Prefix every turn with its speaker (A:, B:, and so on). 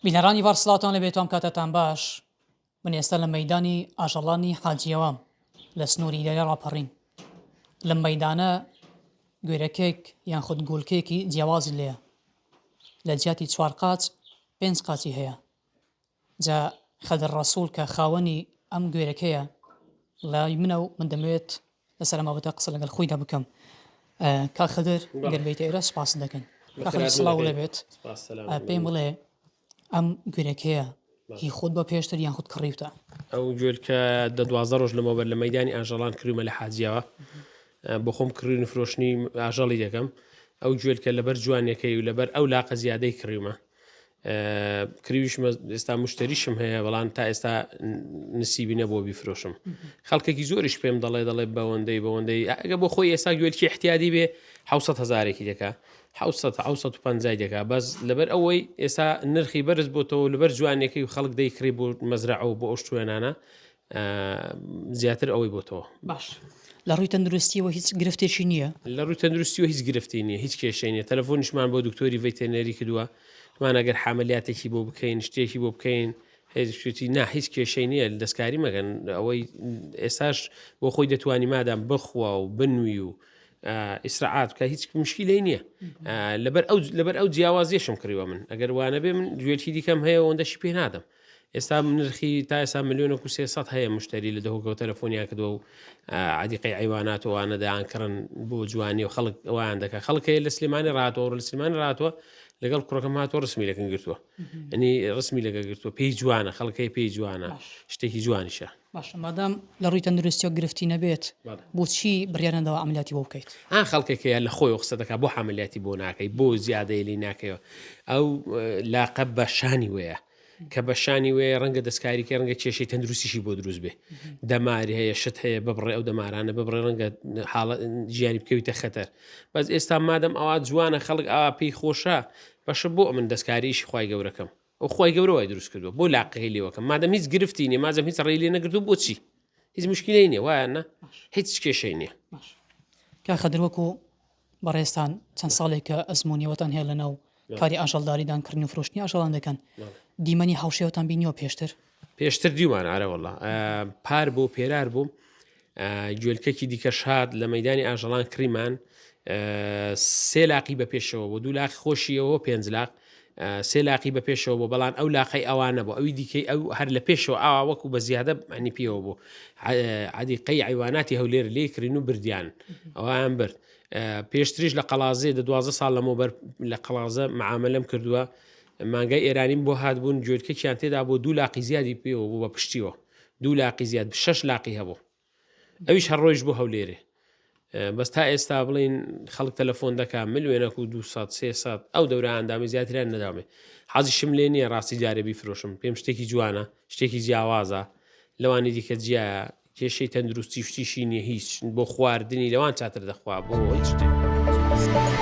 A: بینەرانی ڤارسڵاتان لە بێتام کاتتان باش من ئێستا لە مەیدانی ئاژەڵانی حاجیەوام لە سنووری دەرێ ڕاپەڕین لەم مەیدانە گوێرەکێک یان خودت گۆلکەیەکی جیاوازی لێیە لە جیاتی 4 قاچ 5 قاچی هەیە جا خەدر ڕەسوول کە خاوەنی ئەم گوێرەکەیە لای منە و من دەمەوێت لەسەر ئەمەوەتە قسە لەگەڵ خۆیدا بکەم کا خەدر گەر بێتە ئێرە سپاس دەکەن سڵاو لەبێت پێم بڵێ ئەم گوێرەکەیە هی خۆت بە پێشتر یان خودت کڕیوتە
B: ئەو گوێر کە دە 12 ڕۆژ لەمەوبەر لە مەیدانی ئاژەڵان کرومە لە حاجیەوە بۆ خۆم کڕین فرۆشتنی ئاژەڵی دەکەم ئەو گوێر کە لەبەر جوانەکەی و لەبەر ئەو لاقە زیادەی کڕیمە کریویشمە ئێستا مشتریشم هەیە بەڵام تا ئێستا نسیبی نەبووە بیفرۆشم خەڵکێکی زۆریش پێم دەڵێ بەوەندەی ئەگە بۆ خۆی ئێستا گوێرکی احتیادی بێ 700,000 دەکا 750 دەکا بەس لەبەر ئەوەی ئێستا نرخی بەرز بۆتەوە لەبەر جوانەکەی و خەڵک دەیکڕی بۆ مەزرعە و بۆ ئەو شتوێنانە زیاتر ئەوەی بۆتەوە
A: باش لە ڕووی تەندروستیەوە هیچ گرفتێکی نییە
B: لە ڕووی تەندروستیەوە هیچ گرفتی نییە هیچ کێشەی نیە تەلەفۆنیشمان بۆ دکتۆری ڤێتێنەری کردووە توان ئەگەر حاملیاتێکی بۆ بکەین شتێکی بۆ بکەین هێزشتی نا هیچ کێشەی نییە دەستکاری مەگەن ئەوەی ئێستاش بۆ خۆی دەتوانی مادام بخوا و بنووی و ئیسراعات بکە هیچ مشکلەی نییە لەبەر ئەو جیاوازیشم کڕیوە من ئەگەر وانە بێ من گوێرکی دیکەم هەیە ئەوەندەشی پێ نادەم ئێستا نرخی تا ئێستا 1,300,000 هەیە مشتری لە دەهۆکەوە تەلەفۆنیان کردووە و عادیقەی عیوانات وانە دەیانکڕن بۆ جوانی و خەڵک ئەویان دەکە خەڵکەیە لە سلێمانی ڕاتەوە لە سلێمانی ڕاتوە لەگەڵ کوڕەکەم هاتووە ڕسمی لەکەن گرتووە ئەنی ڕسمی لەگە گرتووە پێی جوانە خەڵکەی پێی جوانە شتێکی جوانیشە
A: باشە مادام لە ڕووی تەندروستیەوە گرفتی نەبێت بۆچی بڕیارەندەوە ئەمەلیاتی بۆ بکەیت
B: خەڵکێکەیە لە خۆی قسە دەکات بۆ حاملیاتی بۆ ناکەی بۆ زیادەی لی ناکەیەوە ئەو لاقە بە شانی وەیە کە بە شانی وێ ڕەنگە دەستکاریکە ڕەنگە کێشەی تەندروستیشی بۆ دروست بێ دەماری هەیە شت هەیە ببڕێ ئەو دەمارانە ببڕێ ڕەنگە حاڵە ژیانی بکەویتە خەتەر بەس ئێستا مادەم ئەوە جوانە خەڵک ئاوا پێی خۆشە بەشە بۆ من دەستکاریشی خوای گەورەکەم ئەو خوای گەورەوەی دروست کردووە بۆ لاقەی لێوەکەم مادەم هیچ گرفتی نیە مازەم هیچ ڕێی لێ نەگرتو بۆچی هیچ مشکلەی نییە وایە هیچ کێشەی نییە
A: کا خەدر وەکو بەڕێستان چەند ساڵێک کە ئەزمموونیەوەتان هەیە لەناو کاری ئاژەڵداریدان کردن و فرۆشتنی ئاژەڵان دەکەن دیمەنی هاوشێوەتان بینیوە
B: پێشتر دیومان ئارەوەڵە پار بۆ پێرار بووم گوێلکەکی دیکە شاد لە مەیدانی ئاژەڵان کریمان 3 لاقی بە پێشەوە بۆ 2 لاقی خۆشیەوە 5 لاق 3 لاقی بە پێشەوە بۆ بەڵام ئەو لاقی ئەوانە بۆ ئەوی دیکەی ئەو هەر لە پێشەوە ئاوا وەکو بە زیادە ئەنی پێوە بۆ عادیقەی عیواناتی هەولێر لێ کردین و بردیان ئەویان برد پێشتریش لە قەڵازێ 12 ساڵ لەمەوبەر لە قەڵازە معاملەم کردووە مانگای ئێرانیم بۆ هاتبوون گوێرکەکیان تێدا بۆ 2 لاقی زیادی پێوە بوو بە پشتیوە 2 لاقی زیاد 6 لاقی هەبوو ئەویش هەر ڕۆیش بۆ هەولێرێ بەس تا ئێستا بڵین خەڵک تەلەفۆن دەکات ملیۆنەک و 200 ئەو دەورەیاندامی زیاتریان نەدامێ حەزیشم لێ نییە ڕاستی جارێ بیفرۆشم پێم شتێکی جوانە شتێکی جیاوازە لەوانی دیکە جیایە کێشەی تەندروستی شتیشی نییە هیچ بۆ خواردنی لەوان چاتر دەخوا بۆ هیچ شتێک